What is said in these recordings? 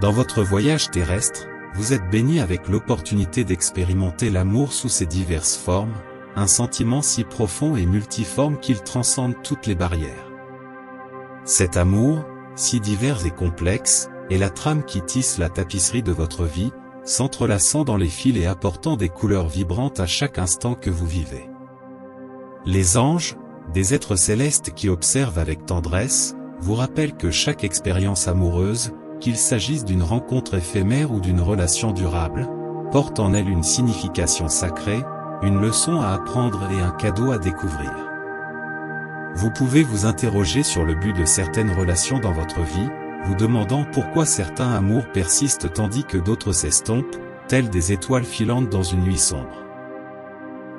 Dans votre voyage terrestre, vous êtes béni avec l'opportunité d'expérimenter l'amour sous ses diverses formes, un sentiment si profond et multiforme qu'il transcende toutes les barrières. Cet amour, si divers et complexe, est la trame qui tisse la tapisserie de votre vie, s'entrelaçant dans les fils et apportant des couleurs vibrantes à chaque instant que vous vivez. Les anges, des êtres célestes qui observent avec tendresse, vous rappellent que chaque expérience amoureuse, qu'il s'agisse d'une rencontre éphémère ou d'une relation durable, porte en elle une signification sacrée, une leçon à apprendre et un cadeau à découvrir. Vous pouvez vous interroger sur le but de certaines relations dans votre vie, vous demandant pourquoi certains amours persistent tandis que d'autres s'estompent, tels des étoiles filantes dans une nuit sombre.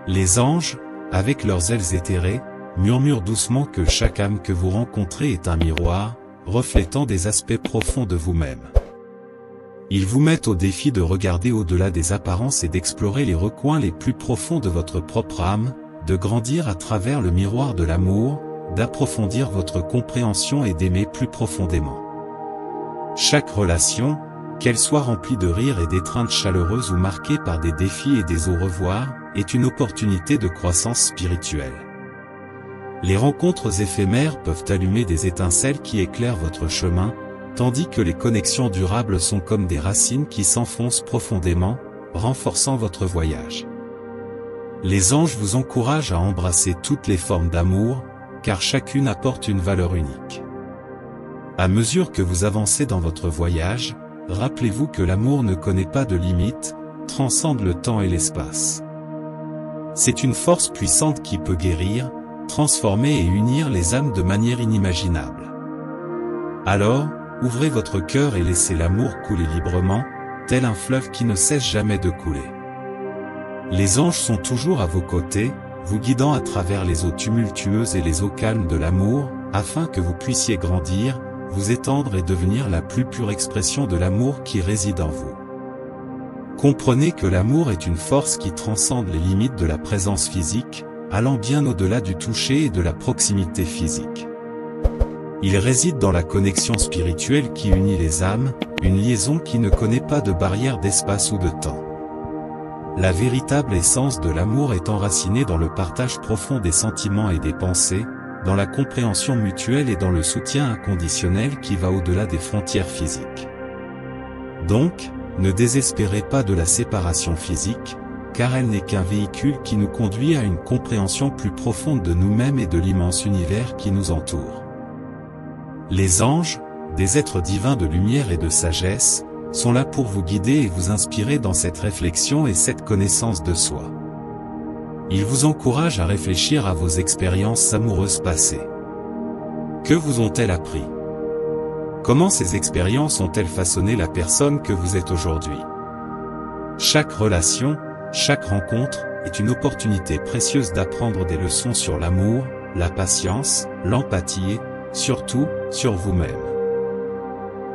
Les anges, avec leurs ailes éthérées, murmurent doucement que chaque âme que vous rencontrez est un miroir, reflétant des aspects profonds de vous-même. Ils vous mettent au défi de regarder au-delà des apparences et d'explorer les recoins les plus profonds de votre propre âme, de grandir à travers le miroir de l'amour, d'approfondir votre compréhension et d'aimer plus profondément. Chaque relation, qu'elle soit remplie de rires et d'étreintes chaleureuses ou marquée par des défis et des au revoir, est une opportunité de croissance spirituelle. Les rencontres éphémères peuvent allumer des étincelles qui éclairent votre chemin, tandis que les connexions durables sont comme des racines qui s'enfoncent profondément, renforçant votre voyage. Les anges vous encouragent à embrasser toutes les formes d'amour, car chacune apporte une valeur unique. À mesure que vous avancez dans votre voyage, rappelez-vous que l'amour ne connaît pas de limites, transcende le temps et l'espace. C'est une force puissante qui peut guérir, transformer et unir les âmes de manière inimaginable. Alors, ouvrez votre cœur et laissez l'amour couler librement, tel un fleuve qui ne cesse jamais de couler. Les anges sont toujours à vos côtés, vous guidant à travers les eaux tumultueuses et les eaux calmes de l'amour, afin que vous puissiez grandir, vous étendre et devenir la plus pure expression de l'amour qui réside en vous. Comprenez que l'amour est une force qui transcende les limites de la présence physique, allant bien au-delà du toucher et de la proximité physique. Il réside dans la connexion spirituelle qui unit les âmes, une liaison qui ne connaît pas de barrière d'espace ou de temps. La véritable essence de l'amour est enracinée dans le partage profond des sentiments et des pensées, dans la compréhension mutuelle et dans le soutien inconditionnel qui va au-delà des frontières physiques. Donc, ne désespérez pas de la séparation physique, car elle n'est qu'un véhicule qui nous conduit à une compréhension plus profonde de nous-mêmes et de l'immense univers qui nous entoure. Les anges, des êtres divins de lumière et de sagesse, sont là pour vous guider et vous inspirer dans cette réflexion et cette connaissance de soi. Ils vous encouragent à réfléchir à vos expériences amoureuses passées. Que vous ont-elles appris? Comment ces expériences ont-elles façonné la personne que vous êtes aujourd'hui? Chaque relation, chaque rencontre, est une opportunité précieuse d'apprendre des leçons sur l'amour, la patience, l'empathie et, surtout, sur vous-même.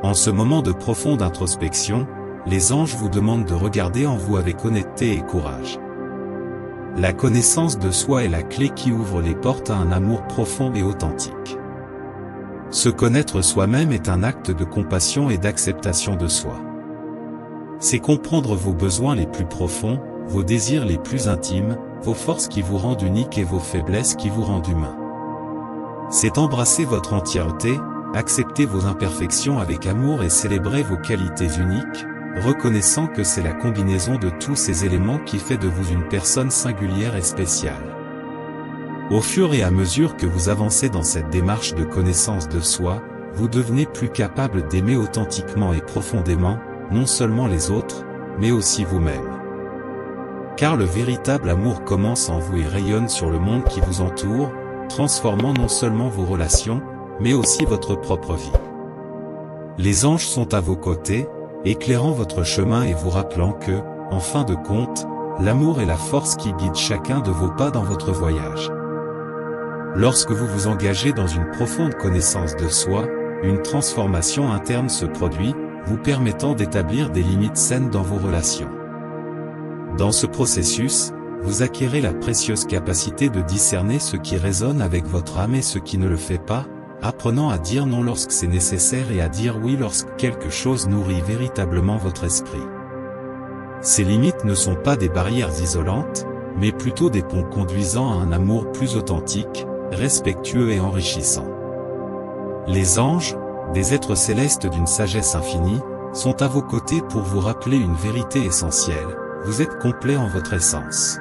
En ce moment de profonde introspection, les anges vous demandent de regarder en vous avec honnêteté et courage. La connaissance de soi est la clé qui ouvre les portes à un amour profond et authentique. Se connaître soi-même est un acte de compassion et d'acceptation de soi. C'est comprendre vos besoins les plus profonds, vos désirs les plus intimes, vos forces qui vous rendent unique et vos faiblesses qui vous rendent humain. C'est embrasser votre entièreté, accepter vos imperfections avec amour et célébrer vos qualités uniques, reconnaissant que c'est la combinaison de tous ces éléments qui fait de vous une personne singulière et spéciale. Au fur et à mesure que vous avancez dans cette démarche de connaissance de soi, vous devenez plus capable d'aimer authentiquement et profondément, non seulement les autres, mais aussi vous-même. Car le véritable amour commence en vous et rayonne sur le monde qui vous entoure, transformant non seulement vos relations, mais aussi votre propre vie. Les anges sont à vos côtés, éclairant votre chemin et vous rappelant que, en fin de compte, l'amour est la force qui guide chacun de vos pas dans votre voyage. Lorsque vous vous engagez dans une profonde connaissance de soi, une transformation interne se produit, vous permettant d'établir des limites saines dans vos relations. Dans ce processus, vous acquérez la précieuse capacité de discerner ce qui résonne avec votre âme et ce qui ne le fait pas, apprenant à dire non lorsque c'est nécessaire et à dire oui lorsque quelque chose nourrit véritablement votre esprit. Ces limites ne sont pas des barrières isolantes, mais plutôt des ponts conduisant à un amour plus authentique, respectueux et enrichissant. Les anges, des êtres célestes d'une sagesse infinie, sont à vos côtés pour vous rappeler une vérité essentielle: vous êtes complet en votre essence.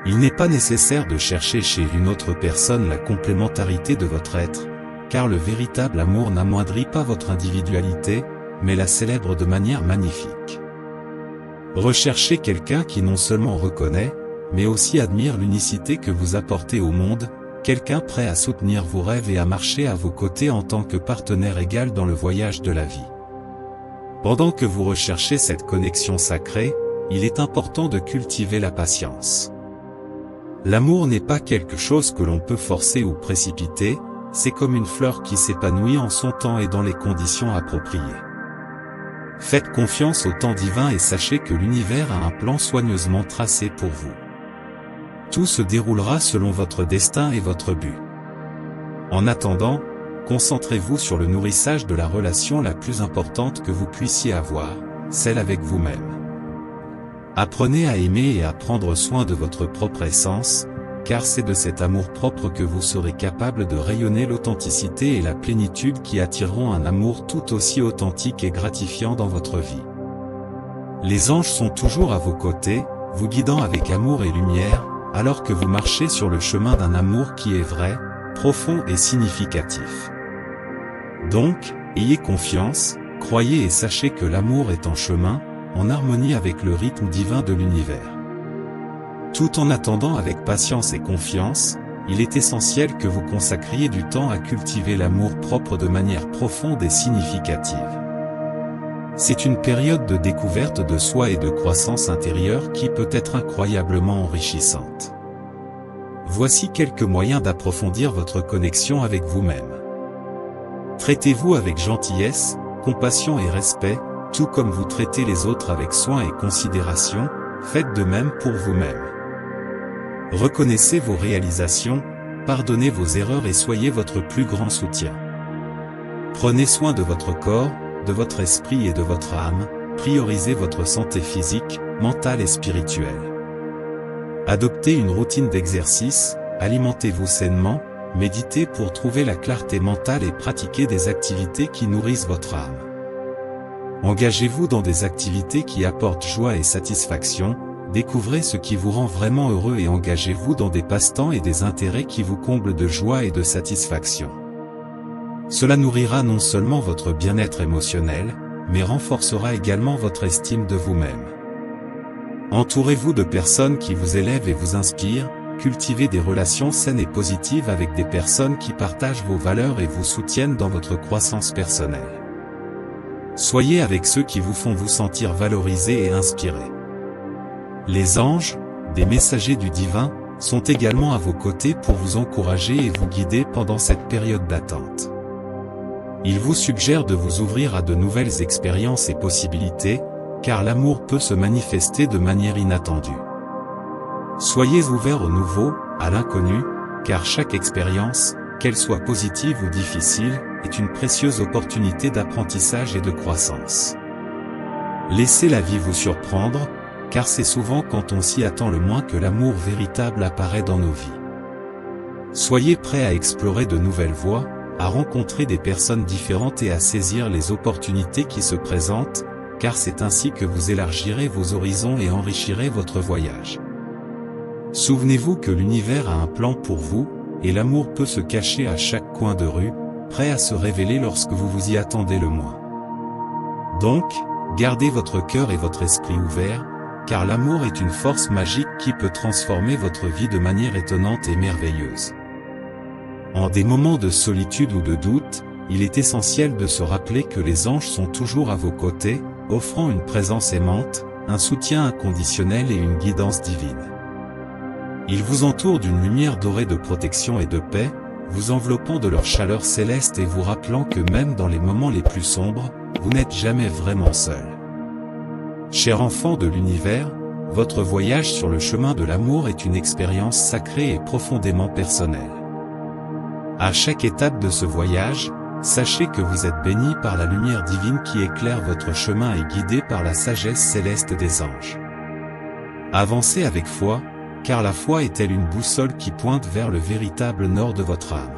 Il n'est pas nécessaire de chercher chez une autre personne la complémentarité de votre être, car le véritable amour n'amoindrit pas votre individualité, mais la célèbre de manière magnifique. Recherchez quelqu'un qui non seulement reconnaît, mais aussi admire l'unicité que vous apportez au monde, quelqu'un prêt à soutenir vos rêves et à marcher à vos côtés en tant que partenaire égal dans le voyage de la vie. Pendant que vous recherchez cette connexion sacrée, il est important de cultiver la patience. L'amour n'est pas quelque chose que l'on peut forcer ou précipiter, c'est comme une fleur qui s'épanouit en son temps et dans les conditions appropriées. Faites confiance au temps divin et sachez que l'univers a un plan soigneusement tracé pour vous. Tout se déroulera selon votre destin et votre but. En attendant, concentrez-vous sur le nourrissage de la relation la plus importante que vous puissiez avoir, celle avec vous-même. Apprenez à aimer et à prendre soin de votre propre essence, car c'est de cet amour-propre que vous serez capable de rayonner l'authenticité et la plénitude qui attireront un amour tout aussi authentique et gratifiant dans votre vie. Les anges sont toujours à vos côtés, vous guidant avec amour et lumière, alors que vous marchez sur le chemin d'un amour qui est vrai, profond et significatif. Donc, ayez confiance, croyez et sachez que l'amour est en chemin, en harmonie avec le rythme divin de l'univers. Tout en attendant avec patience et confiance, il est essentiel que vous consacriez du temps à cultiver l'amour propre de manière profonde et significative. C'est une période de découverte de soi et de croissance intérieure qui peut être incroyablement enrichissante. Voici quelques moyens d'approfondir votre connexion avec vous-même. Traitez-vous avec gentillesse, compassion et respect, tout comme vous traitez les autres avec soin et considération, faites de même pour vous-même. Reconnaissez vos réalisations, pardonnez vos erreurs et soyez votre plus grand soutien. Prenez soin de votre corps, de votre esprit et de votre âme, priorisez votre santé physique, mentale et spirituelle. Adoptez une routine d'exercice, alimentez-vous sainement, méditez pour trouver la clarté mentale et pratiquez des activités qui nourrissent votre âme. Engagez-vous dans des activités qui apportent joie et satisfaction, découvrez ce qui vous rend vraiment heureux et engagez-vous dans des passe-temps et des intérêts qui vous comblent de joie et de satisfaction. Cela nourrira non seulement votre bien-être émotionnel, mais renforcera également votre estime de vous-même. Entourez-vous de personnes qui vous élèvent et vous inspirent, cultivez des relations saines et positives avec des personnes qui partagent vos valeurs et vous soutiennent dans votre croissance personnelle. Soyez avec ceux qui vous font vous sentir valorisé et inspiré. Les anges, des messagers du divin, sont également à vos côtés pour vous encourager et vous guider pendant cette période d'attente. Ils vous suggèrent de vous ouvrir à de nouvelles expériences et possibilités, car l'amour peut se manifester de manière inattendue. Soyez ouverts au nouveau, à l'inconnu, car chaque expérience, qu'elle soit positive ou difficile, est une précieuse opportunité d'apprentissage et de croissance. Laissez la vie vous surprendre, car c'est souvent quand on s'y attend le moins que l'amour véritable apparaît dans nos vies. Soyez prêts à explorer de nouvelles voies, à rencontrer des personnes différentes et à saisir les opportunités qui se présentent, car c'est ainsi que vous élargirez vos horizons et enrichirez votre voyage. Souvenez-vous que l'univers a un plan pour vous, et l'amour peut se cacher à chaque coin de rue, prêt à se révéler lorsque vous vous y attendez le moins. Donc, gardez votre cœur et votre esprit ouverts, car l'amour est une force magique qui peut transformer votre vie de manière étonnante et merveilleuse. En des moments de solitude ou de doute, il est essentiel de se rappeler que les anges sont toujours à vos côtés, offrant une présence aimante, un soutien inconditionnel et une guidance divine. Ils vous entourent d'une lumière dorée de protection et de paix, vous enveloppant de leur chaleur céleste et vous rappelant que même dans les moments les plus sombres, vous n'êtes jamais vraiment seul. Cher enfant de l'univers, votre voyage sur le chemin de l'amour est une expérience sacrée et profondément personnelle. À chaque étape de ce voyage, sachez que vous êtes bénis par la lumière divine qui éclaire votre chemin et guidé par la sagesse céleste des anges. Avancez avec foi, car la foi est telle une boussole qui pointe vers le véritable nord de votre âme.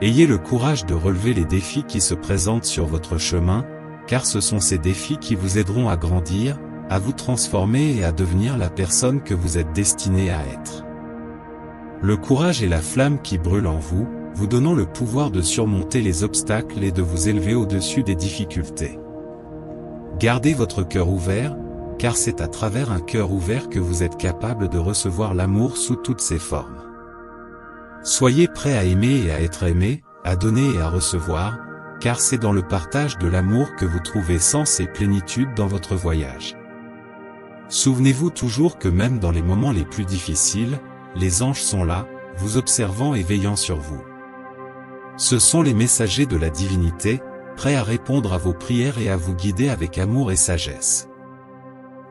Ayez le courage de relever les défis qui se présentent sur votre chemin, car ce sont ces défis qui vous aideront à grandir, à vous transformer et à devenir la personne que vous êtes destiné à être. Le courage est la flamme qui brûle en vous, vous donnant le pouvoir de surmonter les obstacles et de vous élever au-dessus des difficultés. Gardez votre cœur ouvert, car c'est à travers un cœur ouvert que vous êtes capable de recevoir l'amour sous toutes ses formes. Soyez prêts à aimer et à être aimé, à donner et à recevoir, car c'est dans le partage de l'amour que vous trouvez sens et plénitude dans votre voyage. Souvenez-vous toujours que même dans les moments les plus difficiles, les anges sont là, vous observant et veillant sur vous. Ce sont les messagers de la divinité, prêts à répondre à vos prières et à vous guider avec amour et sagesse.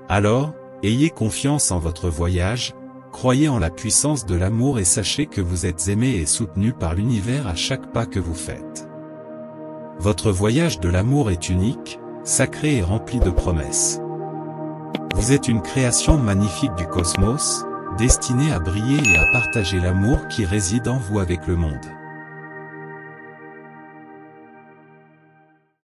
Alors, ayez confiance en votre voyage, croyez en la puissance de l'amour et sachez que vous êtes aimé et soutenu par l'univers à chaque pas que vous faites. Votre voyage de l'amour est unique, sacré et rempli de promesses. Vous êtes une création magnifique du cosmos, destinée à briller et à partager l'amour qui réside en vous avec le monde.